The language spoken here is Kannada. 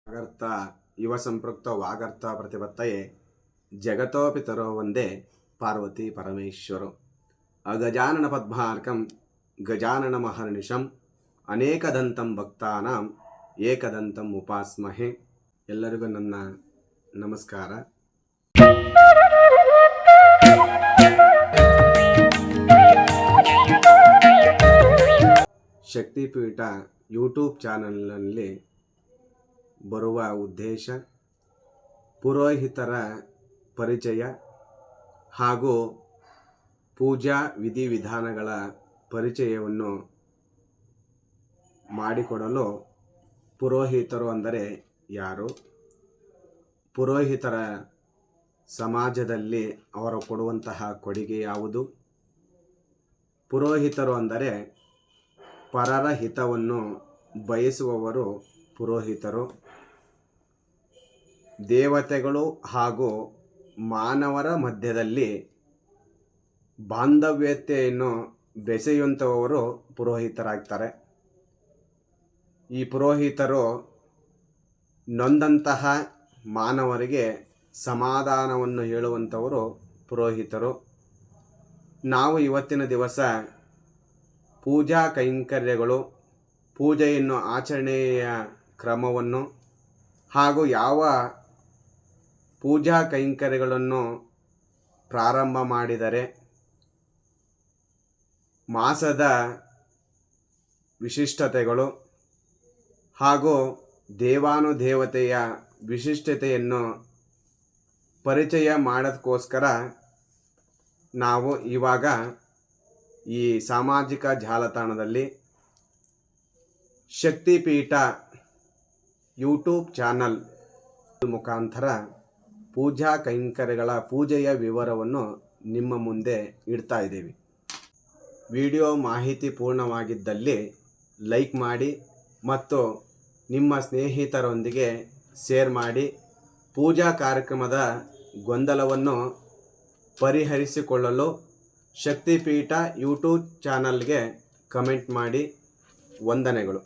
ವಾಗರ್ಥ ಯುವ ಸಂಪೃಕ್ತ ವಾಗರ್ಥ ಪ್ರತಿಪತ್ತಯೇ ಜಗತೋಪಿತರೋ ಒಂದೇ ಪಾರ್ವತಿ ಪರಮೇಶ್ವರೋ ಅಗಜಾನನ ಪದ್ಮಾರ್ಕಂ ಗಜಾನನ ಮಹರ್ನಿಶಂ ಅನೇಕದಂತಂ ಭಕ್ತಾನಾಂ ಏಕದಂತಂ ಉಪಾಸ್ಮಹೆ. ಎಲ್ಲರಿಗೂ ನನ್ನ ನಮಸ್ಕಾರ. ಶಕ್ತಿಪೀಠ ಯೂಟ್ಯೂಬ್ ಚಾನಲ್ನಲ್ಲಿ ಬರುವ ಉದ್ದೇಶ ಪುರೋಹಿತರ ಪರಿಚಯ ಹಾಗೂ ಪೂಜಾ ವಿಧಿವಿಧಾನಗಳ ಪರಿಚಯವನ್ನು ಮಾಡಿಕೊಡಲು ಪುರೋಹಿತರು ಅಂದರೆ ಯಾರು, ಪುರೋಹಿತರ ಸಮಾಜದಲ್ಲಿ ಅವರು ಕೊಡುವಂತಹ ಕೊಡುಗೆ ಯಾವುದು, ಪುರೋಹಿತರು ಅಂದರೆ ಪರರ ಹಿತವನ್ನು ಬಯಸುವವರು ಪುರೋಹಿತರು, ದೇವತೆಗಳು ಹಾಗೂ ಮಾನವರ ಮಧ್ಯದಲ್ಲಿ ಬಾಂಧವ್ಯತೆಯನ್ನು ಬೆಸೆಯುವಂಥವರು ಪುರೋಹಿತರಾಗ್ತಾರೆ. ಈ ಪುರೋಹಿತರು ನೊಂದಂತಹ ಮಾನವರಿಗೆ ಸಮಾಧಾನವನ್ನು ಹೇಳುವಂಥವರು ಪುರೋಹಿತರು. ನಾವು ಇವತ್ತಿನ ದಿವಸ ಪೂಜಾ ಕೈಂಕರ್ಯಗಳು, ಪೂಜೆಯನ್ನು ಆಚರಣೆಯ ಕ್ರಮವನ್ನು ಹಾಗೂ ಯಾವ ಪೂಜಾ ಕೈಂಕರ್ಯಗಳನ್ನು ಪ್ರಾರಂಭ ಮಾಡಿದರೆ ಮಾಸದ ವಿಶಿಷ್ಟತೆಗಳು ಹಾಗೂ ದೇವಾನುದೇವತೆಯ ವಿಶಿಷ್ಟತೆಯನ್ನು ಪರಿಚಯ ಮಾಡೋದಕ್ಕೋಸ್ಕರ ನಾವು ಇವಾಗ ಈ ಸಾಮಾಜಿಕ ಜಾಲತಾಣದಲ್ಲಿ ಶಕ್ತಿಪೀಠ ಯೂಟ್ಯೂಬ್ ಚಾನಲ್ ಮುಖಾಂತರ ಪೂಜಾ ಕೈಂಕರ್ಯಗಳ ಪೂಜೆಯ ವಿವರವನ್ನು ನಿಮ್ಮ ಮುಂದೆ ಇಡ್ತಾ ಇದ್ದೀವಿ. ವಿಡಿಯೋ ಮಾಹಿತಿ ಪೂರ್ಣವಾಗಿದ್ದಲ್ಲಿ ಲೈಕ್ ಮಾಡಿ ಮತ್ತು ನಿಮ್ಮ ಸ್ನೇಹಿತರೊಂದಿಗೆ ಶೇರ್ ಮಾಡಿ ಪೂಜಾ ಕಾರ್ಯಕ್ರಮದ ಗೊಂದಲವನ್ನು ಪರಿಹರಿಸಿಕೊಳ್ಳಲು ಶಕ್ತಿಪೀಠ ಯೂಟ್ಯೂಬ್ ಚಾನಲ್ಗೆ ಕಮೆಂಟ್ ಮಾಡಿ. ವಂದನೆಗಳು.